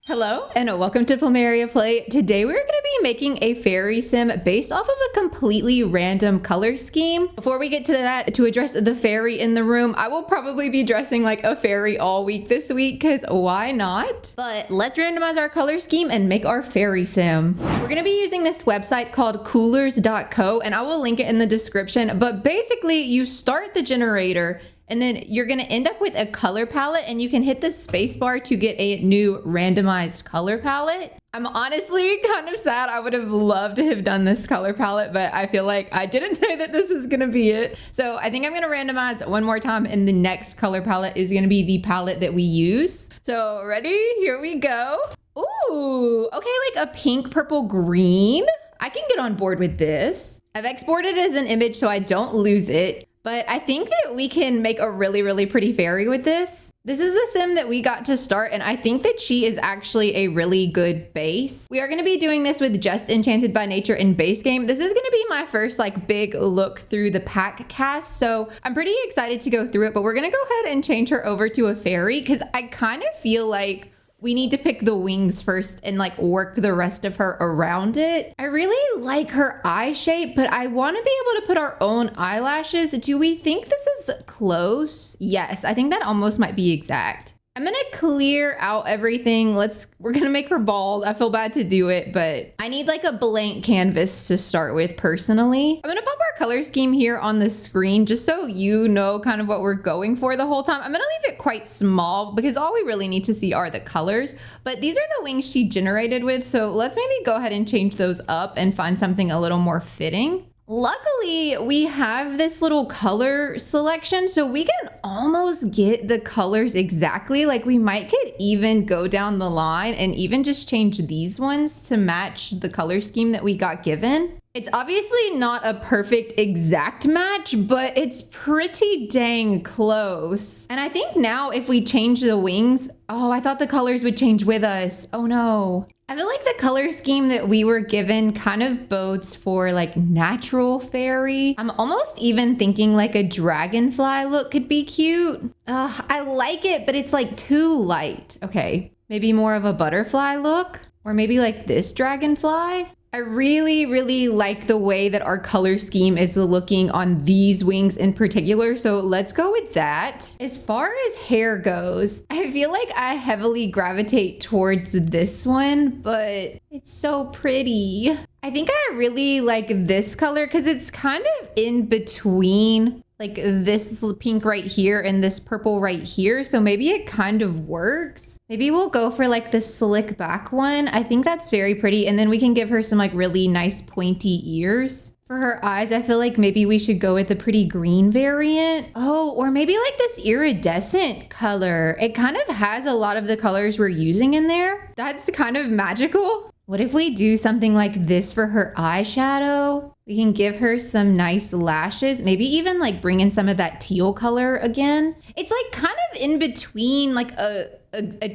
Hello and welcome to PlumeriaPlay. Today we're going to be making a fairy sim based off of a completely random color scheme. Before we get to that, to address the fairy in the room, I will probably be dressing like a fairy all week this week because why not? But let's randomize our color scheme and make our fairy sim. We're going to be using this website called coolers.co and I will link it in the description. But basically you start the generator and then you're gonna end up with a color palette and you can hit the spacebar to get a new randomized color palette. I'm honestly kind of sad. I would have loved to have done this color palette, but I feel like I didn't say that this is gonna be it. So I think I'm gonna randomize one more time and the next color palette is gonna be the palette that we use. So ready? Here we go. Ooh, okay, like a pink, purple, green. I can get on board with this. I've exported it as an image so I don't lose it. But I think that we can make a really pretty fairy with this. This is the sim that we got to start, and I think that she is actually a really good base. We are going to be doing this with just Enchanted by Nature in base game. This is going to be my first like big look through the pack cast, so I'm pretty excited to go through it, but we're going to go ahead and change her over to a fairy because I kind of feel like we need to pick the wings first and like work the rest of her around it. I really like her eye shape, but I want to be able to put our own eyelashes. Do we think this is close? Yes, I think that almost might be exact. I'm gonna clear out everything. We're gonna make her bald. I feel bad to do it, but I need like a blank canvas to start with personally. I'm gonna pop our color scheme here on the screen just so you know kind of what we're going for the whole time. I'm gonna leave it quite small because all we really need to see are the colors, but these are the wings she generated with. So let's maybe go ahead and change those up and find something a little more fitting. Luckily, we have this little color selection, so we can almost get the colors exactly. Like we might could even go down the line and even just change these ones to match the color scheme that we got given. It's obviously not a perfect exact match, but it's pretty dang close. And I think now if we change the wings, oh, I thought the colors would change with us. Oh no. I feel like the color scheme that we were given kind of bodes for like natural fairy. I'm almost even thinking like a dragonfly look could be cute. I like it, but it's like too light. Okay, maybe more of a butterfly look or maybe like this dragonfly. I really like the way that our color scheme is looking on these wings in particular, so let's go with that. As far as hair goes, I feel like I heavily gravitate towards this one, but it's so pretty. I think I really like this color because it's kind of in between like this pink right here and this purple right here, so maybe it kind of works. Maybe we'll go for like the slick back one. I think that's very pretty. And then we can give her some like really nice pointy ears. For her eyes, I feel like maybe we should go with the pretty green variant. Oh, or maybe like this iridescent color. It kind of has a lot of the colors we're using in there. That's kind of magical. What if we do something like this for her eyeshadow? We can give her some nice lashes, maybe even like bring in some of that teal color again. It's like kind of in between like a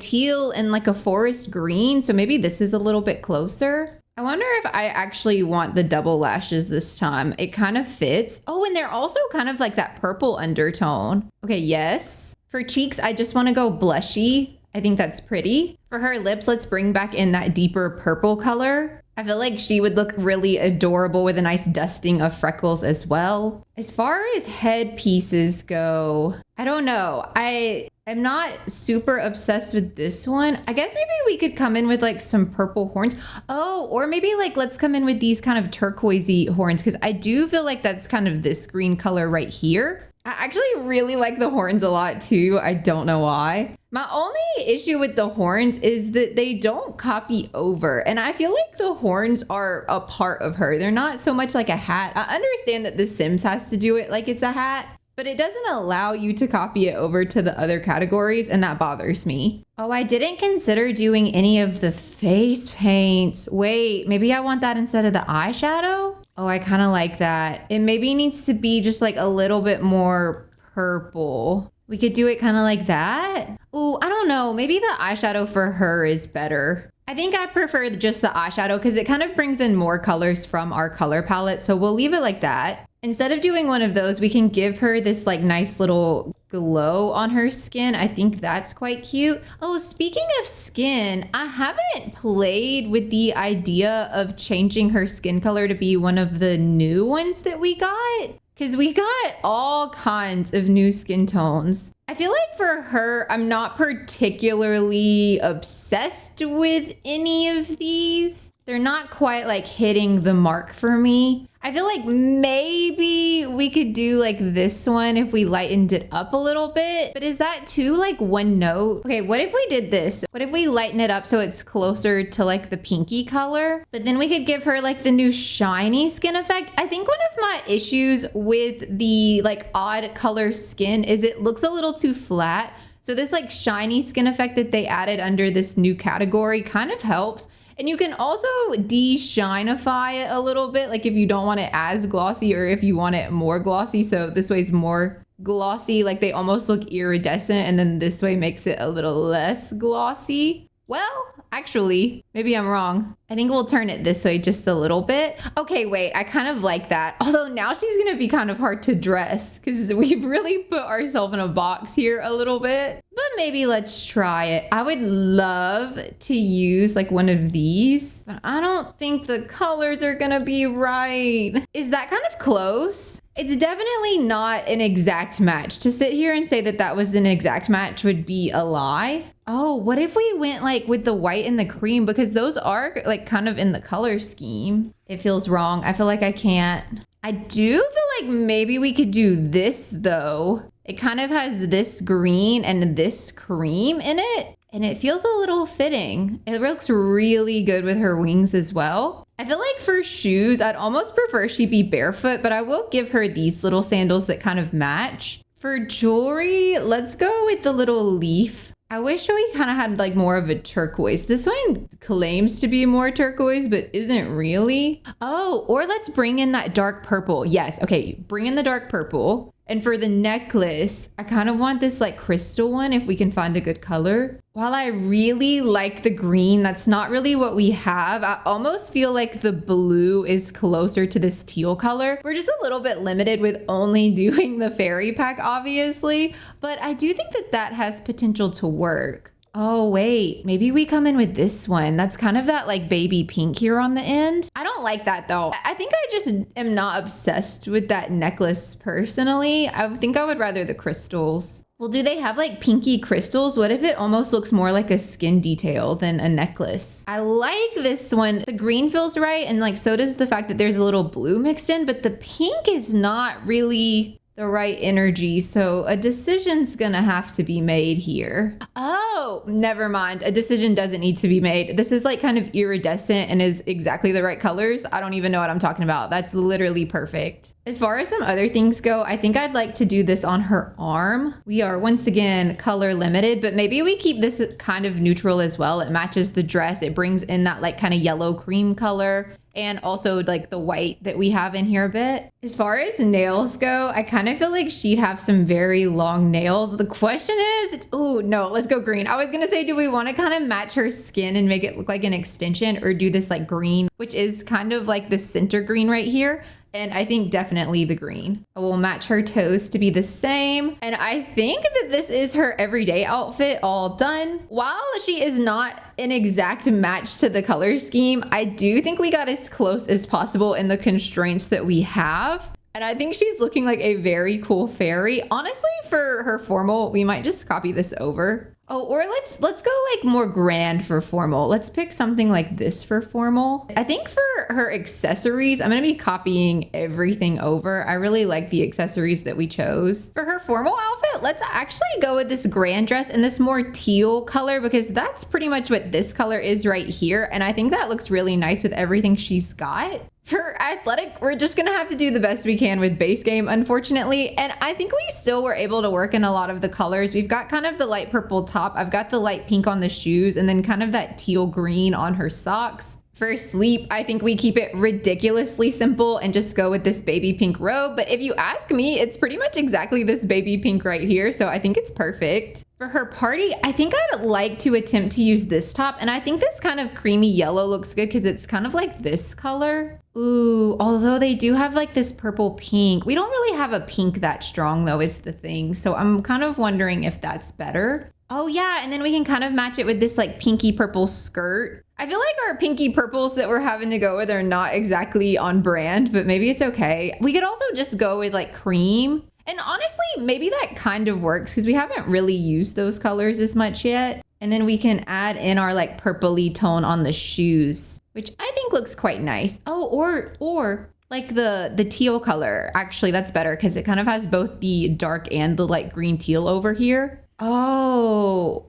teal and like a forest green. So maybe this is a little bit closer. I wonder if I actually want the double lashes this time. It kind of fits. Oh, and they're also kind of like that purple undertone. Okay, yes. For cheeks, I just want to go blushy. I think that's pretty. For her lips, let's bring back in that deeper purple color. I feel like she would look really adorable with a nice dusting of freckles as well. As far as headpieces go, I don't know. I'm not super obsessed with this one. I guess maybe we could come in with like some purple horns. Oh, or maybe like let's come in with these kind of turquoisey horns because I do feel like that's kind of this green color right here. I actually really like the horns a lot too. I don't know why. My only issue with the horns is that they don't copy over. And I feel like the horns are a part of her. They're not so much like a hat. I understand that The Sims has to do it like it's a hat, but it doesn't allow you to copy it over to the other categories, and that bothers me. Oh, I didn't consider doing any of the face paints. Wait, maybe I want that instead of the eyeshadow? Oh, I kind of like that. It maybe needs to be just like a little bit more purple. We could do it kind of like that. Ooh, I don't know. Maybe the eyeshadow for her is better. I think I prefer just the eyeshadow because it kind of brings in more colors from our color palette. So we'll leave it like that. Instead of doing one of those, we can give her this like nice little glow on her skin. I think that's quite cute. Oh, speaking of skin, I haven't played with the idea of changing her skin color to be one of the new ones that we got. Because we got all kinds of new skin tones. I feel like for her, I'm not particularly obsessed with any of these. They're not quite like hitting the mark for me. I feel like maybe we could do like this one if we lightened it up a little bit. But is that too like one note? Okay, what if we did this? What if we lighten it up so it's closer to like the pinky color? But then we could give her like the new shiny skin effect. I think one of my issues with the like odd color skin is it looks a little too flat. So this like shiny skin effect that they added under this new category kind of helps. And you can also de-shinify it a little bit, like if you don't want it as glossy or if you want it more glossy. So this way is more glossy, like they almost look iridescent, and then this way makes it a little less glossy. Well, actually, maybe I'm wrong. I think we'll turn it this way just a little bit. Okay, wait, I kind of like that. Although now she's gonna be kind of hard to dress because we've really put ourselves in a box here a little bit. But maybe let's try it. I would love to use like one of these, but I don't think the colors are gonna be right. Is that kind of close? It's definitely not an exact match. To sit here and say that that was an exact match would be a lie. Oh, what if we went like with the white and the cream? Because those are like kind of in the color scheme. It feels wrong. I feel like I can't. I do feel like maybe we could do this though. It kind of has this green and this cream in it, and it feels a little fitting. It looks really good with her wings as well. I feel like for shoes, I'd almost prefer she be barefoot, but I will give her these little sandals that kind of match. For jewelry, let's go with the little leaf. I wish we kind of had like more of a turquoise. This one claims to be more turquoise, but isn't really. Oh, or let's bring in that dark purple. Yes, okay, bring in the dark purple. And for the necklace, I kind of want this like crystal one if we can find a good color. While I really like the green, that's not really what we have. I almost feel like the blue is closer to this teal color. We're just a little bit limited with only doing the fairy pack, obviously, but I do think that that has potential to work. Oh, wait, maybe we come in with this one. That's kind of that like baby pink here on the end. I don't like that though. I think I just am not obsessed with that necklace personally. I think I would rather the crystals. Well, do they have like pinky crystals? What if it almost looks more like a skin detail than a necklace? I like this one. The green feels right, and like so does the fact that there's a little blue mixed in, but the pink is not really the right energy, so a decision's gonna have to be made here. Oh, never mind. A decision doesn't need to be made. This is like kind of iridescent and is exactly the right colors. I don't even know what I'm talking about. That's literally perfect. As far as some other things go, I think I'd like to do this on her arm. We are once again color limited, but maybe we keep this kind of neutral as well. It matches the dress. It brings in that like kind of yellow cream color, and also like the white that we have in here a bit. As far as nails go, I kind of feel like she'd have some very long nails. The question is, oh no, let's go green. I was gonna say, do we want to kind of match her skin and make it look like an extension, or do this like green, which is kind of like the center green right here? And I think definitely the green. I will match her toes to be the same. And I think that this is her everyday outfit all done. While she is not an exact match to the color scheme, I do think we got as close as possible in the constraints that we have. And I think she's looking like a very cool fairy. Honestly, for her formal, we might just copy this over. Oh, or let's go like more grand for formal. Let's pick something like this for formal. I think for her accessories, I'm gonna be copying everything over. I really like the accessories that we chose. For her formal outfit, let's actually go with this grand dress in this more teal color, because that's pretty much what this color is right here. And I think that looks really nice with everything she's got. For athletic, we're just gonna have to do the best we can with base game, unfortunately. And I think we still were able to work in a lot of the colors. We've got kind of the light purple top. I've got the light pink on the shoes, and then kind of that teal green on her socks. For sleep, I think we keep it ridiculously simple and just go with this baby pink robe. But if you ask me, it's pretty much exactly this baby pink right here. So I think it's perfect. For her party, I think I'd like to attempt to use this top. And I think this kind of creamy yellow looks good because it's kind of like this color. Ooh, although they do have like this purple pink. We don't really have a pink that strong though, is the thing. So I'm kind of wondering if that's better. Oh yeah, and then we can kind of match it with this like pinky purple skirt. I feel like our pinky purples that we're having to go with are not exactly on brand, but maybe it's okay. We could also just go with like cream. And honestly, maybe that kind of works because we haven't really used those colors as much yet. And then we can add in our like purpley tone on the shoes, which I think looks quite nice. Oh, or like the teal color. Actually, that's better because it kind of has both the dark and the light green teal over here. Oh,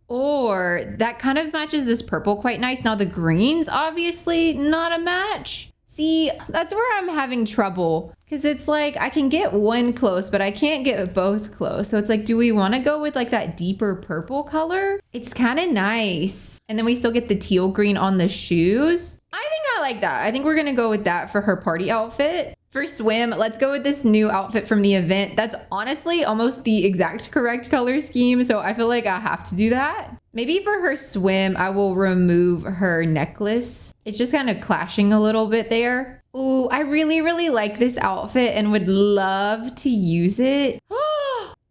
or that kind of matches this purple quite nice. Now the greens, obviously not a match. See, that's where I'm having trouble because it's like I can get one close, but I can't get both close. So it's like, do we want to go with like that deeper purple color? It's kind of nice. And then we still get the teal green on the shoes. I think I like that. I think we're going to go with that for her party outfit. For swim, let's go with this new outfit from the event. That's honestly almost the exact correct color scheme. So I feel like I have to do that. Maybe for her swim, I will remove her necklace. It's just kind of clashing a little bit there. Ooh, I really, really like this outfit and would love to use it.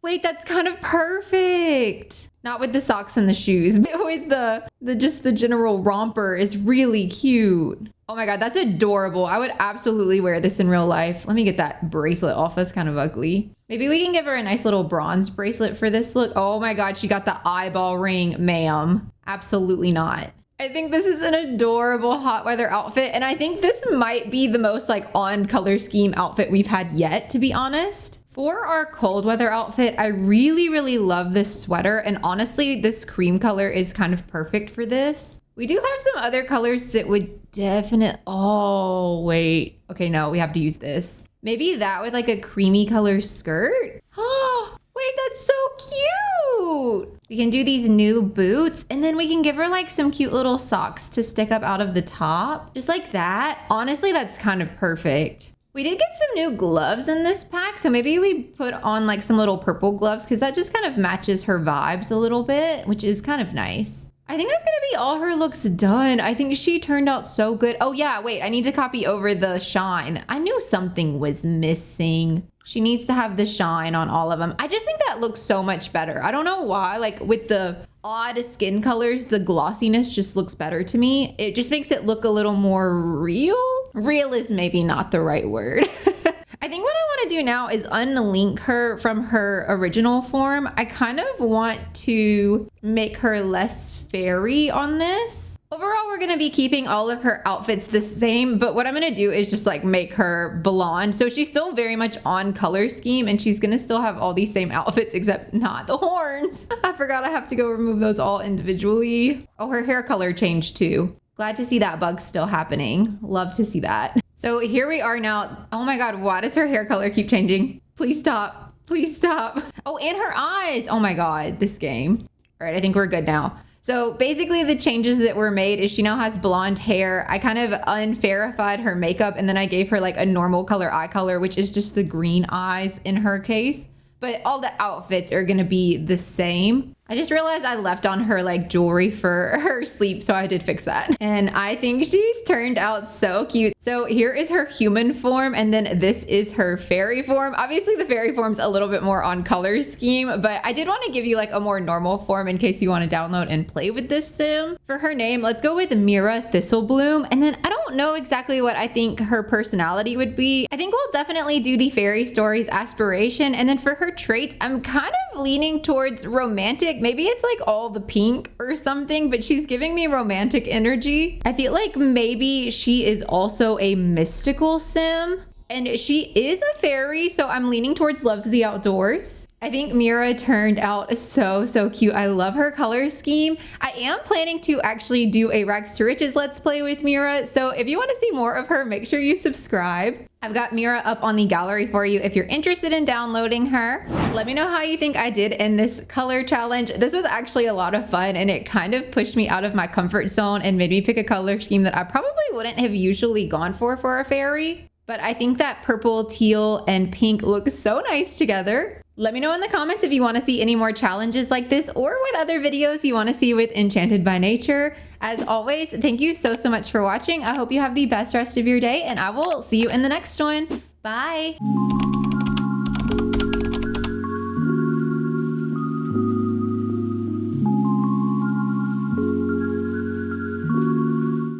Wait, that's kind of perfect. Not with the socks and the shoes, but with the general romper is really cute. Oh my God, that's adorable. I would absolutely wear this in real life. Let me get that bracelet off. That's kind of ugly. Maybe we can give her a nice little bronze bracelet for this look. Oh my God, she got the eyeball ring, ma'am. Absolutely not. I think this is an adorable hot weather outfit. And I think this might be the most like on color scheme outfit we've had yet, to be honest. For our cold weather outfit, I really, really love this sweater. And honestly, this cream color is kind of perfect for this. We do have some other colors that would definitely... Oh, wait. Okay, no, we have to use this. Maybe that with like a creamy color skirt. Oh, wait, that's so cute. We can do these new boots and then we can give her like some cute little socks to stick up out of the top. Just like that. Honestly, that's kind of perfect. We did get some new gloves in this pack, so maybe we put on like some little purple gloves because that just kind of matches her vibes a little bit, which is kind of nice. I think that's gonna be all her looks done. I think she turned out so good. Oh yeah, wait, I need to copy over the shine. I knew something was missing. She needs to have the shine on all of them. I just think that looks so much better. I don't know why, like with the odd skin colors, the glossiness just looks better to me. It just makes it look a little more real. Real is maybe not the right word. I think what I want to do now is unlink her from her original form. I kind of want to make her less fairy on this. Overall, we're going to be keeping all of her outfits the same, but what I'm going to do is just like make her blonde. So she's still very much on color scheme and she's going to still have all these same outfits except not the horns. I forgot I have to go remove those all individually. Oh, her hair color changed too. Glad to see that bug still happening. Love to see that. So here we are now. Oh my God, why does her hair color keep changing? Please stop. Please stop. Oh, and her eyes. Oh my God, this game. All right, I think we're good now. So basically the changes that were made is she now has blonde hair. I kind of unfairified her makeup and then I gave her like a normal color eye color, which is just the green eyes in her case. But all the outfits are gonna be the same. I just realized I left on her like jewelry for her sleep, so I did fix that. And I think she's turned out so cute. So here is her human form, and then this is her fairy form. Obviously the fairy form's a little bit more on color scheme, but I did want to give you like a more normal form in case you want to download and play with this sim. For her name, let's go with Mira Thistlebloom. And then I don't know exactly what I think her personality would be. I think we'll definitely do the fairy stories aspiration. And then for her traits, I'm kind of leaning towards romantic. Maybe it's like all the pink or something, but she's giving me romantic energy. I feel like maybe she is also a mystical sim and she is a fairy. So I'm leaning towards loves the outdoors. I think Mira turned out so cute. I love her color scheme. I am planning to actually do a Rags to Riches Let's Play with Mira, so if you want to see more of her, make sure you subscribe. I've got Mira up on the gallery for you if you're interested in downloading her. Let me know how you think I did in this color challenge. This was actually a lot of fun, and it kind of pushed me out of my comfort zone and made me pick a color scheme that I probably wouldn't have usually gone for a fairy. But I think that purple, teal, and pink look so nice together. Let me know in the comments if you want to see any more challenges like this or what other videos you want to see with Enchanted by Nature. As always, thank you so much for watching. I hope you have the best rest of your day, and I will see you in the next one. Bye!